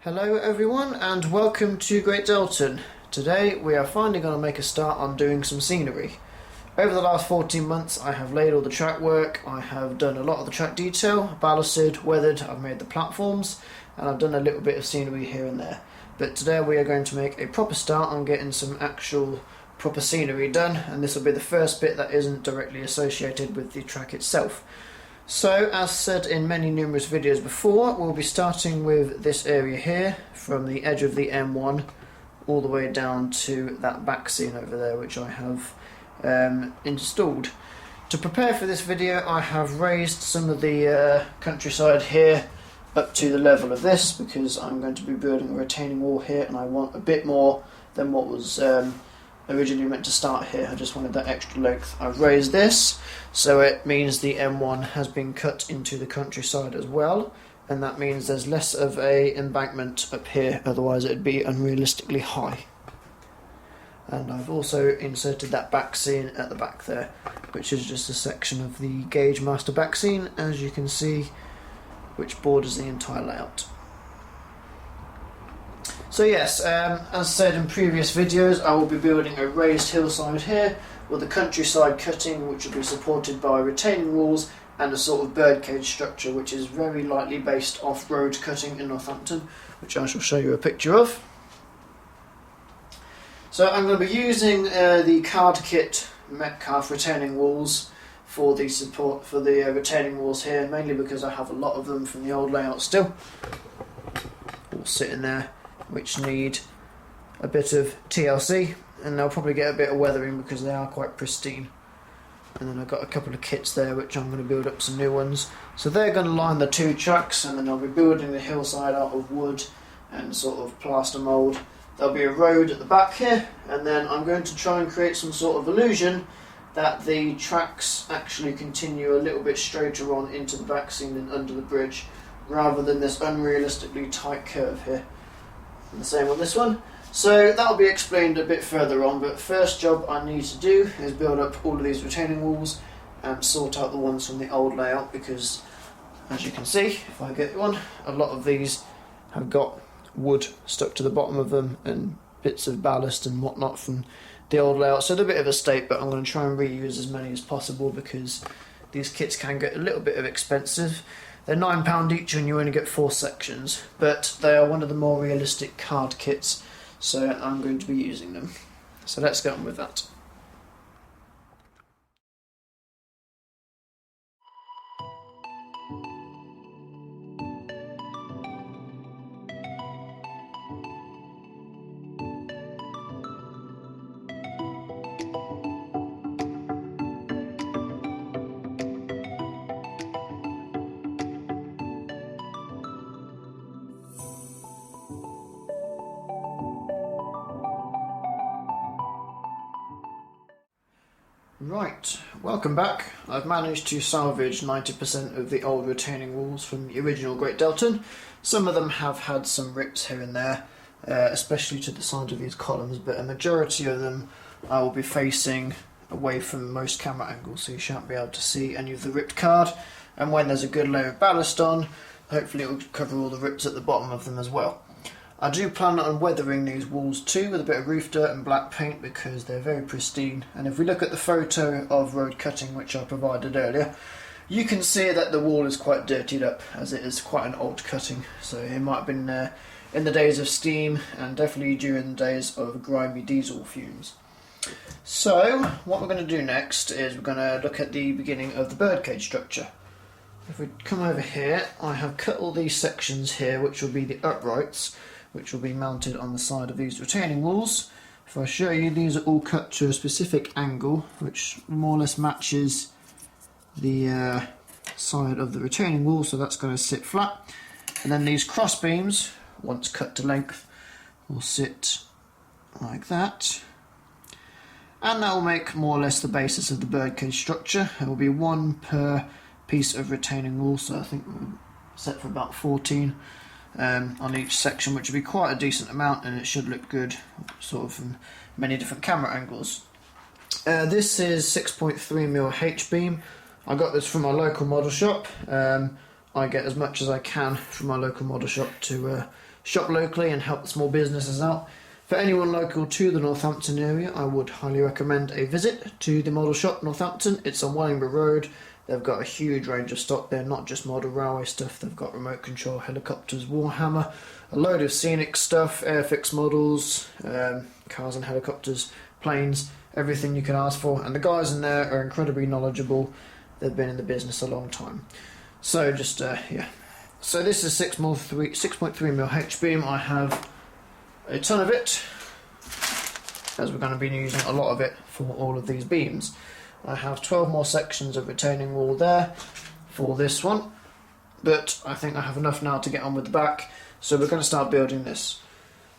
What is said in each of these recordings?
Hello everyone and welcome to Great Deltan. Today we are finally going to make a start on doing some scenery. Over the last 14 months I have laid all the track work, I have done a lot of the track detail, ballasted, weathered, I've made the platforms and I've done a little bit of scenery here and there. But today we are going to make a proper start on getting some actual proper scenery done, and this will be the first bit that isn't directly associated with the track itself. So, as said in many numerous videos before, we'll be starting with this area here, from the edge of the M1 all the way down to that back scene over there, which I have installed. To prepare for this video, I have raised some of the countryside here up to the level of this, because I'm going to be building a retaining wall here, and I want a bit more than what was originally meant to start here. I just wanted that extra length. I've raised this, so it means the M1 has been cut into the countryside as well, and that means there's less of a embankment up here, otherwise it'd be unrealistically high. And I've also inserted that back scene at the back there, which is just a section of the Gauge Master back scene, as you can see, which borders the entire layout. So yes, as said in previous videos, I will be building a raised hillside here with a countryside cutting which will be supported by retaining walls and a sort of birdcage structure which is very lightly based off Roade Cutting in Northampton, which I shall show you a picture of. So I'm going to be using the card kit Metcalf retaining walls for the support for the retaining walls here, mainly because I have a lot of them from the old layout still, all sitting there, which need a bit of TLC, and they'll probably get a bit of weathering because they are quite pristine. And then I've got a couple of kits there which I'm going to build up some new ones. So they're going to line the two tracks, and then I'll be building the hillside out of wood and sort of plaster mould. There'll be a road at the back here, and then I'm going to try and create some sort of illusion that the tracks actually continue a little bit straighter on into the back scene and under the bridge, rather than this unrealistically tight curve here. And the same on this one. So that'll be explained a bit further on, but first job I need to do is build up all of these retaining walls and sort out the ones from the old layout, because as you can see, if I get one, a lot of these have got wood stuck to the bottom of them and bits of ballast and whatnot from the old layout, so they're a bit of a state, but I'm going to try and reuse as many as possible because these kits can get a little bit expensive. They're £9 each and you only get 4 sections, but they are one of the more realistic card kits, so I'm going to be using them. So let's get on with that. Right, welcome back. I've managed to salvage 90% of the old retaining walls from the original Great Deltan. Some of them have had some rips here and there, especially to the side of these columns, but a majority of them I will be facing away from most camera angles, so you shan't be able to see any of the ripped card. And when there's a good layer of ballast on, hopefully it will cover all the rips at the bottom of them as well. I do plan on weathering these walls too with a bit of roof dirt and black paint because they're very pristine, and if we look at the photo of Roade Cutting which I provided earlier, you can see that the wall is quite dirtied up, as it is quite an old cutting, so it might have been in the days of steam and definitely during the days of grimy diesel fumes. So what we're going to do next is we're going to look at the beginning of the birdcage structure. If we come over here, I have cut all these sections here which will be the uprights, which will be mounted on the side of these retaining walls. If I show you, these are all cut to a specific angle which more or less matches the side of the retaining wall, so that's going to sit flat. And then these cross beams, once cut to length, will sit like that, and that will make more or less the basis of the birdcage structure. There will be one per piece of retaining wall, so I think we're set for about 14 on each section, which will be quite a decent amount, and it should look good sort of from many different camera angles. This is 6.3mm H-beam. I got this from my local model shop. I get as much as I can from my local model shop to shop locally and help the small businesses out. For anyone local to the Northampton area, I would highly recommend a visit to the model shop Northampton. It's on Wellingborough Road. They've got a huge range of stock there, not just model railway stuff. They've got remote control helicopters, Warhammer, a load of scenic stuff, airfix models, cars and helicopters, planes, everything you can ask for. And the guys in there are incredibly knowledgeable. They've been in the business a long time. So just, yeah. So this is 6.3mm H-beam. I have a ton of it, as we're going to be using a lot of it for all of these beams. I have 12 more sections of retaining wall there for this one, but I think I have enough now to get on with the back, so we're going to start building this.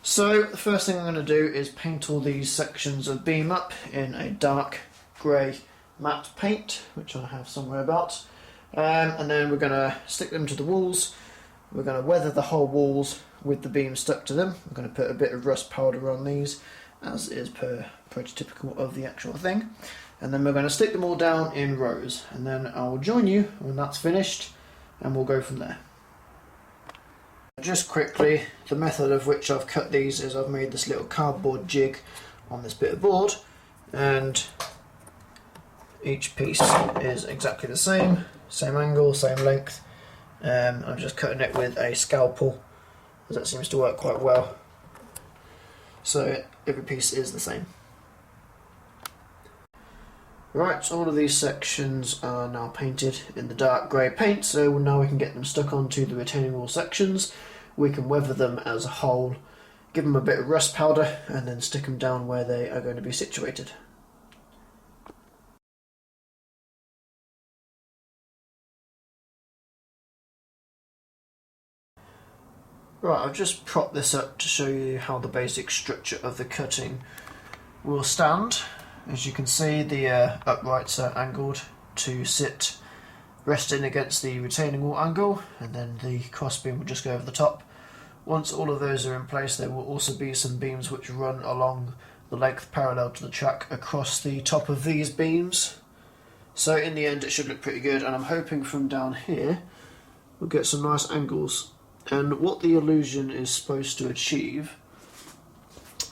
So the first thing I'm going to do is paint all these sections of beam up in a dark grey matte paint, which I have somewhere about, and then we're going to stick them to the walls. We're going to weather the whole walls with the beam stuck to them. I'm going to put a bit of rust powder on these, as is prototypical of the actual thing. And then we're going to stick them all down in rows, and then I'll join you when that's finished and we'll go from there. Just quickly, the method of which I've cut these is I've made this little cardboard jig on this bit of board, and each piece is exactly the same angle, same length. I'm just cutting it with a scalpel, as that seems to work quite well. So every piece is the same. Right, so all of these sections are now painted in the dark grey paint, so now we can get them stuck onto the retaining wall sections. We can weather them as a whole, give them a bit of rust powder, and then stick them down where they are going to be situated. Right, I've just propped this up to show you how the basic structure of the cutting will stand. As you can see, the uprights are angled to sit resting against the retaining wall angle, and then the crossbeam will just go over the top. Once all of those are in place, there will also be some beams which run along the length parallel to the track across the top of these beams. So in the end it should look pretty good, and I'm hoping from down here we'll get some nice angles. And what the illusion is supposed to achieve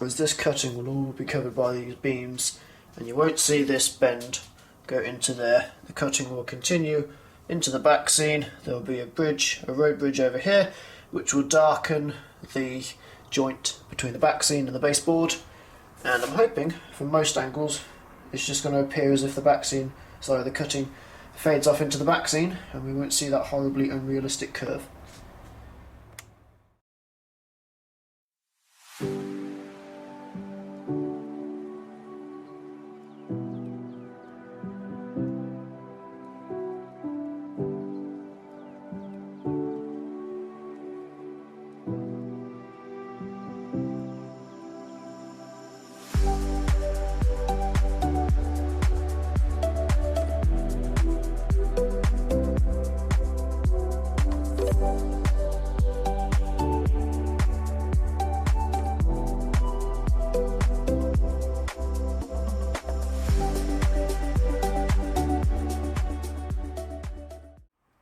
is this cutting will all be covered by these beams, and you won't see this bend go into there. The cutting will continue into the back scene. There will be a bridge, a road bridge over here, which will darken the joint between the back scene and the baseboard. And I'm hoping, from most angles, it's just going to appear as if the the cutting fades off into the back scene, and we won't see that horribly unrealistic curve.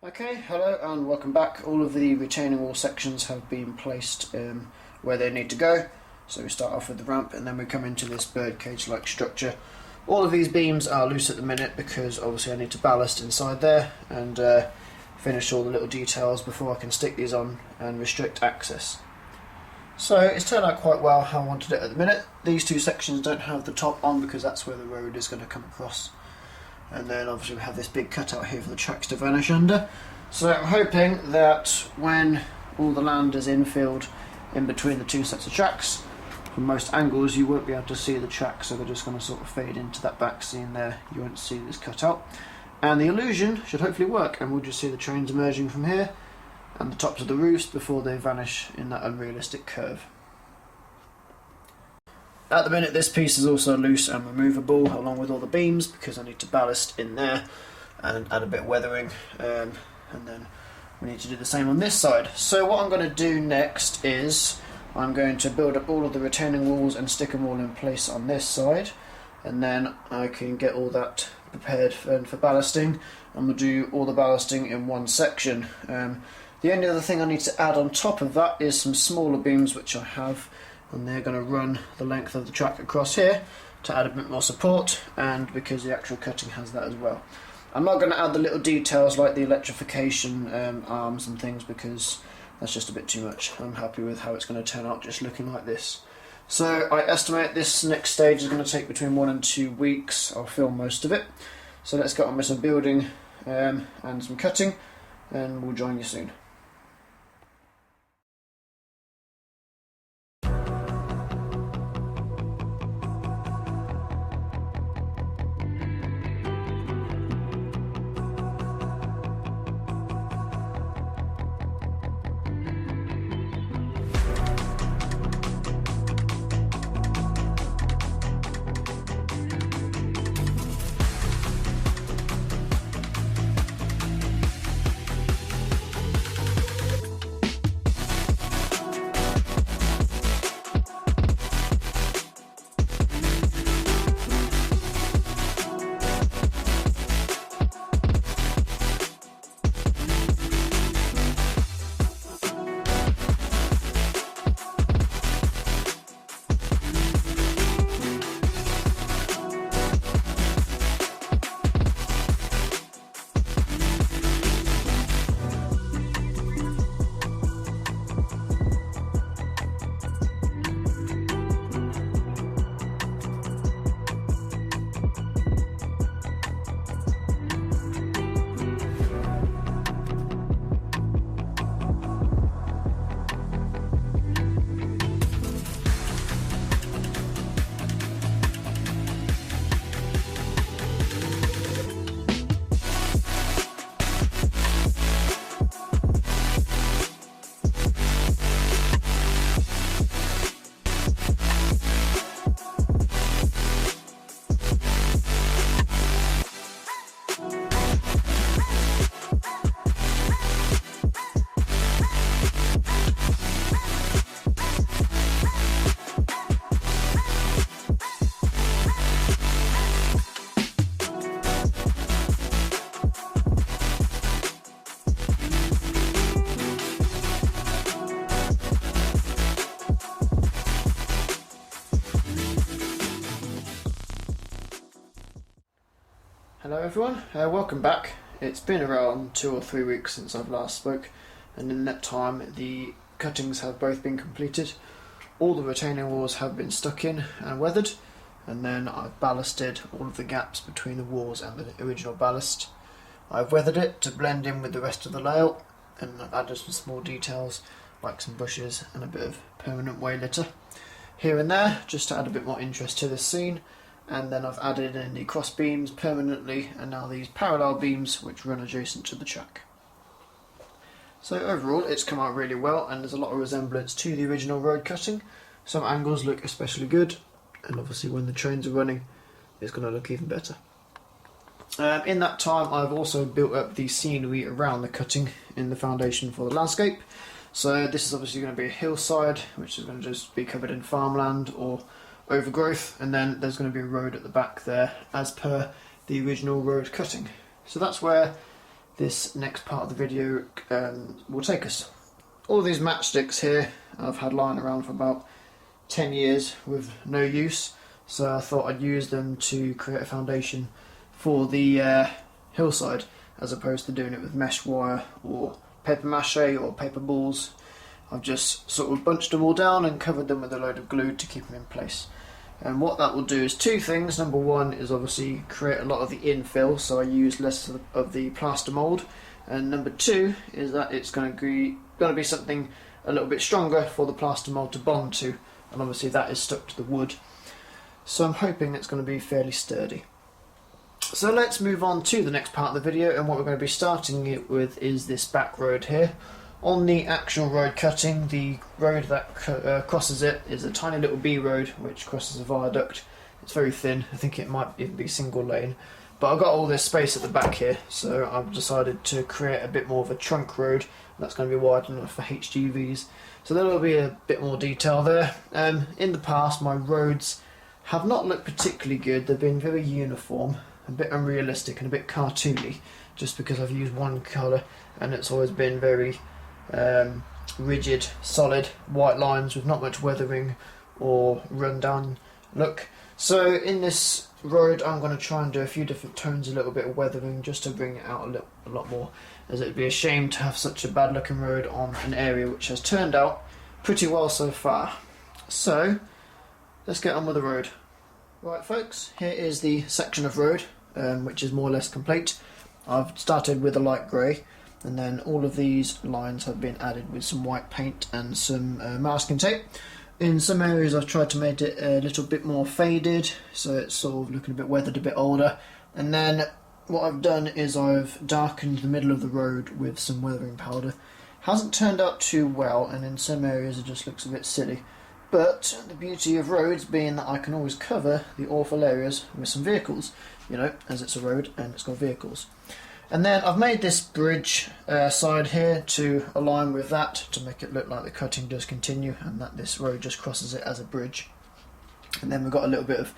Okay, hello and welcome back. All of the retaining wall sections have been placed where they need to go. So we start off with the ramp and then we come into this birdcage like structure. All of these beams are loose at the minute because obviously I need to ballast inside there and finish all the little details before I can stick these on and restrict access. So it's turned out quite well how I wanted it at the minute. These two sections don't have the top on because that's where the road is going to come across. And then obviously we have this big cutout here for the tracks to vanish under. So I'm hoping that when all the land is infilled in between the two sets of tracks, from most angles you won't be able to see the tracks, so they're just going to sort of fade into that back scene there. You won't see this cutout. And the illusion should hopefully work, and we'll just see the trains emerging from here and the tops of the roofs before they vanish in that unrealistic curve. At the minute this piece is also loose and removable along with all the beams because I need to ballast in there and add a bit of weathering, and then we need to do the same on this side. So what I'm going to do next is I'm going to build up all of the retaining walls and stick them all in place on this side, and then I can get all that prepared for ballasting, and we'll do all the ballasting in one section. The only other thing I need to add on top of that is some smaller beams which I have, and they're going to run the length of the track across here to add a bit more support, and because the actual cutting has that as well. I'm not going to add the little details like the electrification arms and things because that's just a bit too much. I'm happy with how it's going to turn out just looking like this. So I estimate this next stage is going to take between 1 and 2 weeks. I'll film most of it. So let's get on with some building and some cutting, and we'll join you soon. Hello everyone, welcome back. It's been around 2 or 3 weeks since I've last spoke, and in that time the cuttings have both been completed. All the retaining walls have been stuck in and weathered, and then I've ballasted all of the gaps between the walls and the original ballast. I've weathered it to blend in with the rest of the layout, and I've added some small details like some bushes and a bit of permanent way litter here and there just to add a bit more interest to this scene. And then I've added in the cross beams permanently, and now these parallel beams which run adjacent to the track. So overall it's come out really well, and there's a lot of resemblance to the original road cutting. Some angles look especially good, and obviously when the trains are running it's going to look even better. In that time I've also built up the scenery around the cutting in the foundation for the landscape. So this is obviously going to be a hillside which is going to just be covered in farmland or overgrowth, and then there's going to be a road at the back there as per the original road cutting. So that's where this next part of the video will take us. All these matchsticks here I've had lying around for about 10 years with no use, so I thought I'd use them to create a foundation for the hillside as opposed to doing it with mesh wire or paper mache or paper balls. I've just sort of bunched them all down and covered them with a load of glue to keep them in place. And what that will do is two things. Number one is obviously create a lot of the infill, so I use less of the plaster mould. And number two is that it's going to be something a little bit stronger for the plaster mould to bond to, and obviously that is stuck to the wood. So I'm hoping it's going to be fairly sturdy. So let's move on to the next part of the video, and what we're going to be starting it with is this back road here. On the actual road cutting, the road that crosses it is a tiny little B road which crosses a viaduct. It's very thin, I think it might even be single lane, but I've got all this space at the back here, so I've decided to create a bit more of a trunk road that's going to be wide enough for HGVs. So there will be a bit more detail there. In the past my roads have not looked particularly good. They've been very uniform, a bit unrealistic and a bit cartoony, just because I've used one colour and it's always been very rigid, solid white lines with not much weathering or rundown look. So in this road I'm going to try and do a few different tones, a little bit of weathering just to bring it out a lot more, as it would be a shame to have such a bad looking road on an area which has turned out pretty well so far. So let's get on with the road. Right folks, here is the section of road which is more or less complete. I've started with a light grey, and then all of these lines have been added with some white paint and some masking tape. In some areas I've tried to make it a little bit more faded, so it's sort of looking a bit weathered, a bit older. And then what I've done is I've darkened the middle of the road with some weathering powder. Hasn't turned out too well, and in some areas it just looks a bit silly. But the beauty of roads being that I can always cover the awful areas with some vehicles, you know, as it's a road and it's got vehicles. And then I've made this bridge side here to align with that, to make it look like the cutting does continue and that this road just crosses it as a bridge. And then we've got a little bit of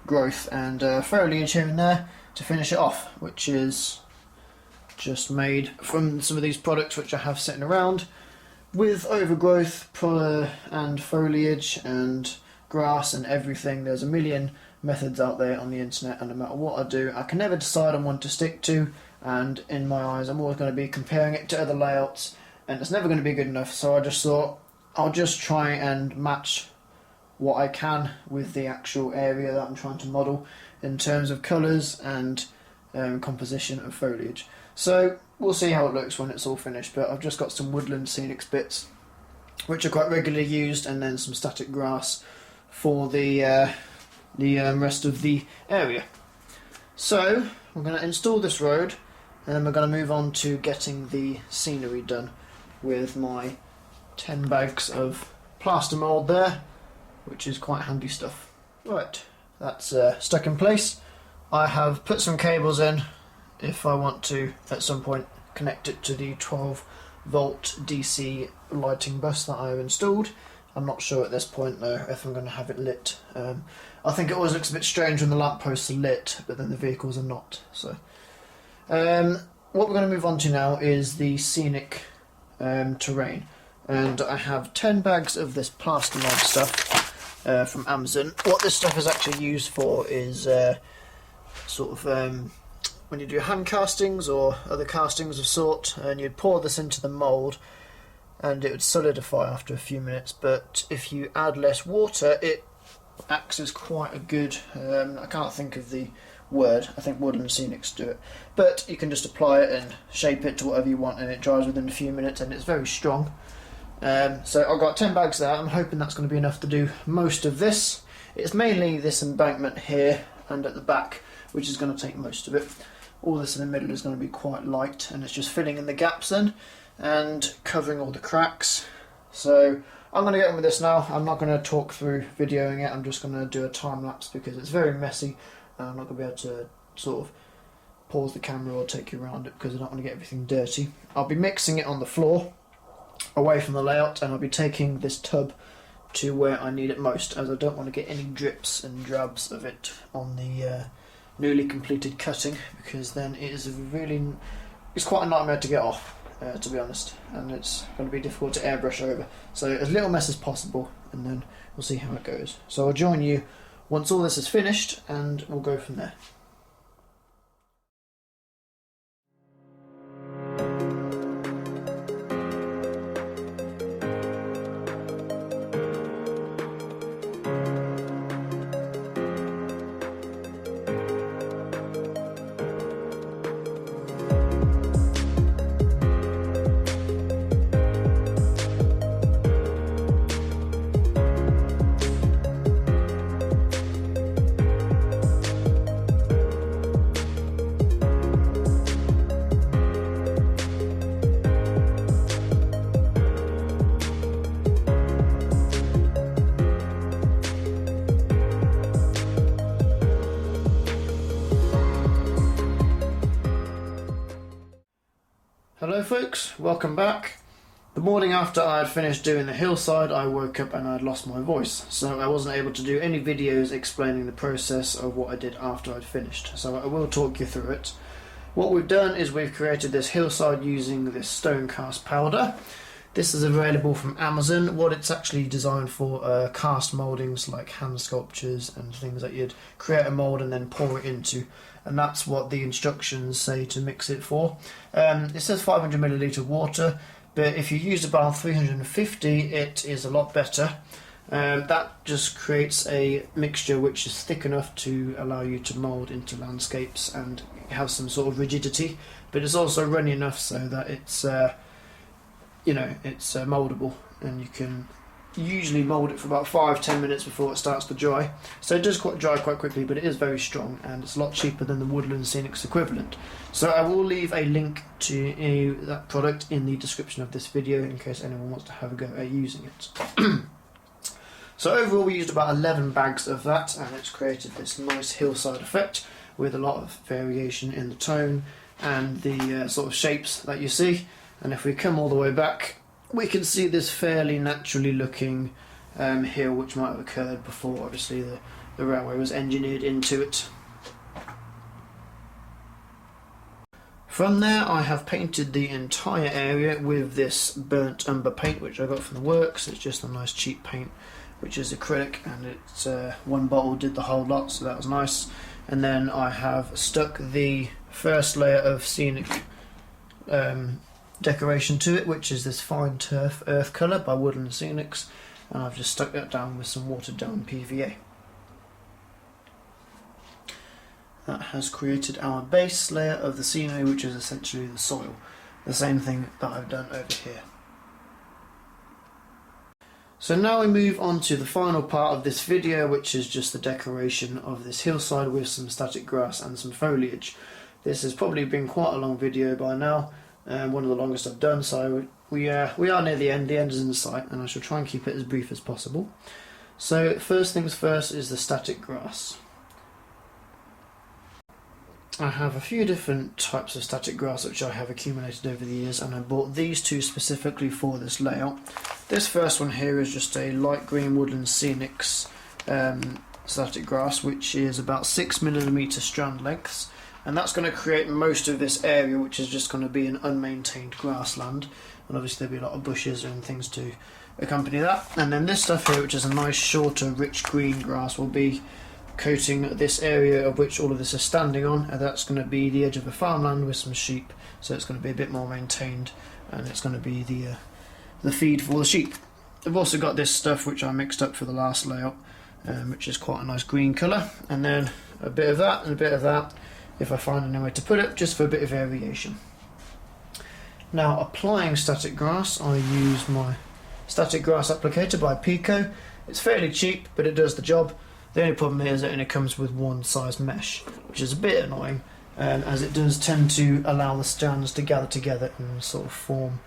growth and foliage here and there to finish it off, which is just made from some of these products which I have sitting around, with overgrowth and foliage and grass and everything. There's a million methods out there on the internet, and no matter what I do I can never decide on one to stick to. And in my eyes I'm always going to be comparing it to other layouts, and it's never going to be good enough. So I just thought I'll just try and match what I can with the actual area that I'm trying to model in terms of colours and composition of foliage. So we'll see how it looks when it's all finished, but I've just got some woodland scenic bits which are quite regularly used, and then some static grass for the rest of the area. So we're going to install this road, and then we're going to move on to getting the scenery done with my 10 bags of plaster mould there, which is quite handy stuff. Right, that's stuck in place. I have put some cables in if I want to at some point connect it to the 12 volt DC lighting bus that I've installed. I'm not sure at this point though if I'm going to have it lit. I think it always looks a bit strange when the lampposts are lit but then the vehicles are not. So what we're going to move on to now is the scenic terrain, and I have 10 bags of this plaster mold stuff from Amazon. What this stuff is actually used for is sort of when you do hand castings or other castings of sort, and you'd pour this into the mould and it would solidify after a few minutes, but if you add less water it acts as quite a good, I can't think of the word, I think Woodland Scenics do it, but you can just apply it and shape it to whatever you want and it dries within a few minutes and it's very strong. So I've got 10 bags there. I'm hoping that's going to be enough to do most of this. It's mainly this embankment here and at the back which is going to take most of it. All this in the middle is going to be quite light, and it's just filling in the gaps then and covering all the cracks. So I'm going to get on with this now. I'm not going to talk through videoing it, I'm just going to do a time lapse because it's very messy and I'm not going to be able to sort of pause the camera or take you around it because I don't want to get everything dirty. I'll be mixing it on the floor away from the layout, and I'll be taking this tub to where I need it most, as I don't want to get any drips and drabs of it on the newly completed cutting, because then it's quite a nightmare to get off, to be honest, and it's going to be difficult to airbrush over. So as little mess as possible, and then we'll see how it goes. So I'll join you once all this is finished and we'll go from there. Hello folks, welcome back. The morning after I had finished doing the hillside, I woke up and I had lost my voice, so I wasn't able to do any videos explaining the process of what I did after I'd finished, so I will talk you through it. What we've done is we've created this hillside using this stone cast powder. This is available from Amazon. What it's actually designed for are cast mouldings like hand sculptures and things that you'd create a mould and then pour it into. And that's what the instructions say to mix it for. It says 500 milliliter water, but if you use about 350, it is a lot better. That just creates a mixture which is thick enough to allow you to mould into landscapes and have some sort of rigidity, but it's also runny enough so that it's it's mouldable, and you can usually mould it for about 5-10 minutes before it starts to dry. So it does dry quite quickly, but it is very strong, and it's a lot cheaper than the Woodland Scenics equivalent. So I will leave a link to that product in the description of this video in case anyone wants to have a go at using it. So overall we used about 11 bags of that, and it's created this nice hillside effect with a lot of variation in the tone and the sort of shapes that you see. And if we come all the way back, we can see this fairly naturally looking hill which might have occurred before obviously the railway was engineered into it. From there I have painted the entire area with this burnt umber paint which I got from the works. It's just a nice cheap paint which is acrylic, and it's one bottle did the whole lot, so that was nice. And then I have stuck the first layer of scenic decoration to it, which is this fine turf earth colour by Woodland Scenics, and I've just stuck that down with some watered down PVA. That has created our base layer of the scenery, which is essentially the soil. The same thing that I've done over here. So now we move on to the final part of this video, which is just the decoration of this hillside with some static grass and some foliage. This has probably been quite a long video by now, one of the longest I've done, so we are near the end is in sight, and I shall try and keep it as brief as possible. So first things first is the static grass. I have a few different types of static grass which I have accumulated over the years, and I bought these two specifically for this layout. This first one here is just a light green Woodland Scenics static grass, which is about 6mm strand lengths, and that's going to create most of this area, which is just going to be an unmaintained grassland, and obviously there'll be a lot of bushes and things to accompany that. And then this stuff here, which is a nice shorter rich green grass, will be coating this area of which all of this is standing on, and that's going to be the edge of a farmland with some sheep, so it's going to be a bit more maintained, and it's going to be the feed for all the sheep. I've also got this stuff which I mixed up for the last layout, which is quite a nice green colour, and then a bit of that and a bit of that if I find anywhere to put it, just for a bit of variation. Now, applying static grass, I use my static grass applicator by Pico. It's fairly cheap, but it does the job. The only problem is that it comes with one size mesh, which is a bit annoying, as it does tend to allow the strands to gather together and sort of form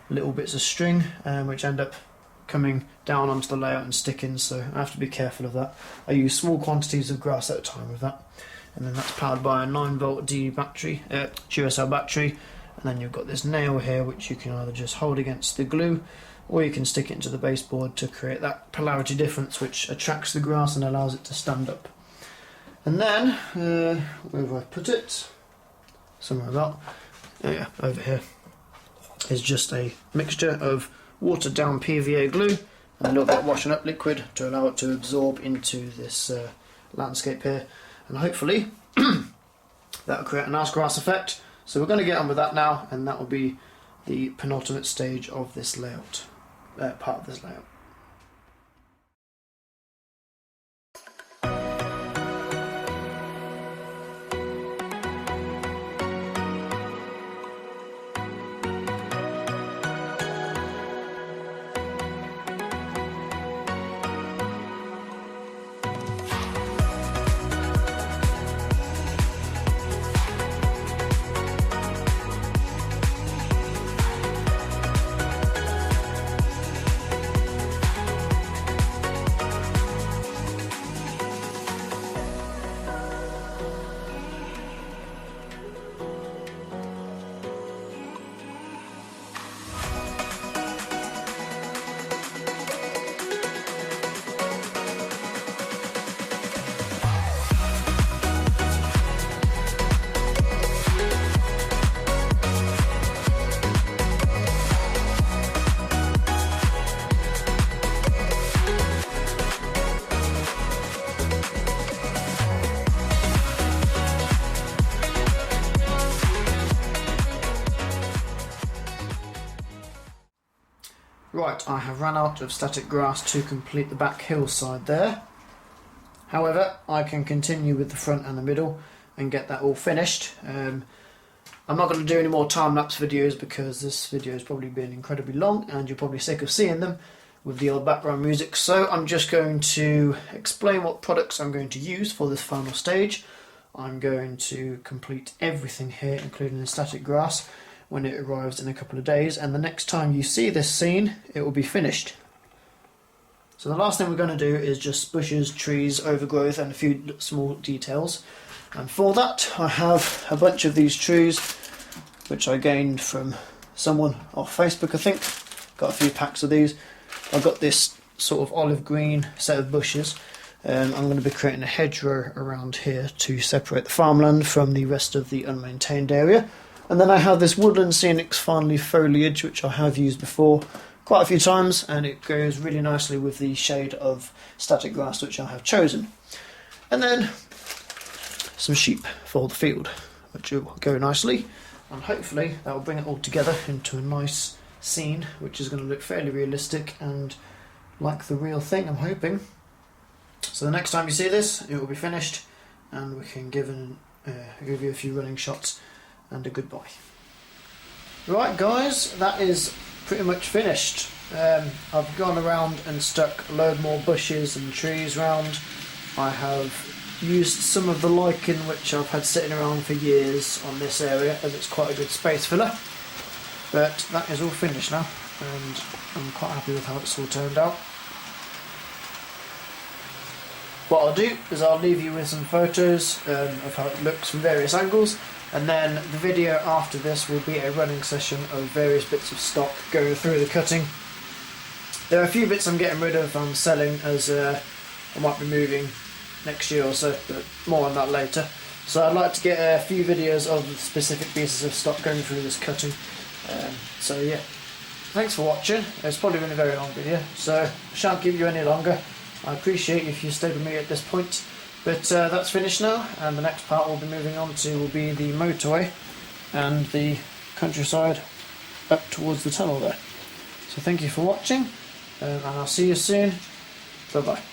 little bits of string, which end up coming down onto the layout and sticking, so I have to be careful of that. I use small quantities of grass at a time with that, and then that's powered by a 9V QSL battery, and then you've got this nail here which you can either just hold against the glue, or you can stick it into the baseboard to create that polarity difference which attracts the grass and allows it to stand up. And then, where have I put it? Somewhere about, yeah, over here, is just a mixture of watered down PVA glue and a little bit of washing up liquid to allow it to absorb into this landscape here, and hopefully that will create a nice grass effect. So we're going to get on with that now, and that will be the penultimate stage of this layout, part of this layout. Right, I have run out of static grass to complete the back hillside there. However, I can continue with the front and the middle and get that all finished. I'm not going to do any more time-lapse videos because this video has probably been incredibly long and you're probably sick of seeing them with the old background music. So I'm just going to explain what products I'm going to use for this final stage. I'm going to complete everything here, including the static grass, when it arrives in a couple of days, and the next time you see this scene it will be finished. So the last thing we're going to do is just bushes, trees, overgrowth and a few small details, and for that I have a bunch of these trees which I gained from someone off Facebook I think. Got a few packs of these. I've got this sort of olive green set of bushes. I'm going to be creating a hedgerow around here to separate the farmland from the rest of the unmaintained area. And then I have this woodland scenics fine leaf foliage which I have used before quite a few times, and it goes really nicely with the shade of static grass which I have chosen. And then some sheep for the field which will go nicely, and hopefully that will bring it all together into a nice scene which is going to look fairly realistic and like the real thing, I'm hoping. So the next time you see this it will be finished and we can give you a few running shots and a goodbye. Right guys, that is pretty much finished. I've gone around and stuck a load more bushes and trees round. I have used some of the lichen which I've had sitting around for years on this area as it's quite a good space filler. But that is all finished now and I'm quite happy with how it's all turned out. What I'll do is I'll leave you with some photos of how it looks from various angles, and then the video after this will be a running session of various bits of stock going through the cutting. There are a few bits I'm getting rid of and selling as I might be moving next year or so, but more on that later. So I'd like to get a few videos of the specific pieces of stock going through this cutting. So yeah, thanks for watching. It's probably been a very long video, so I shan't keep you any longer. I appreciate if you stayed with me at this point. But that's finished now, and the next part we'll be moving on to will be the motorway and the countryside up towards the tunnel there. So thank you for watching, and I'll see you soon. Bye bye.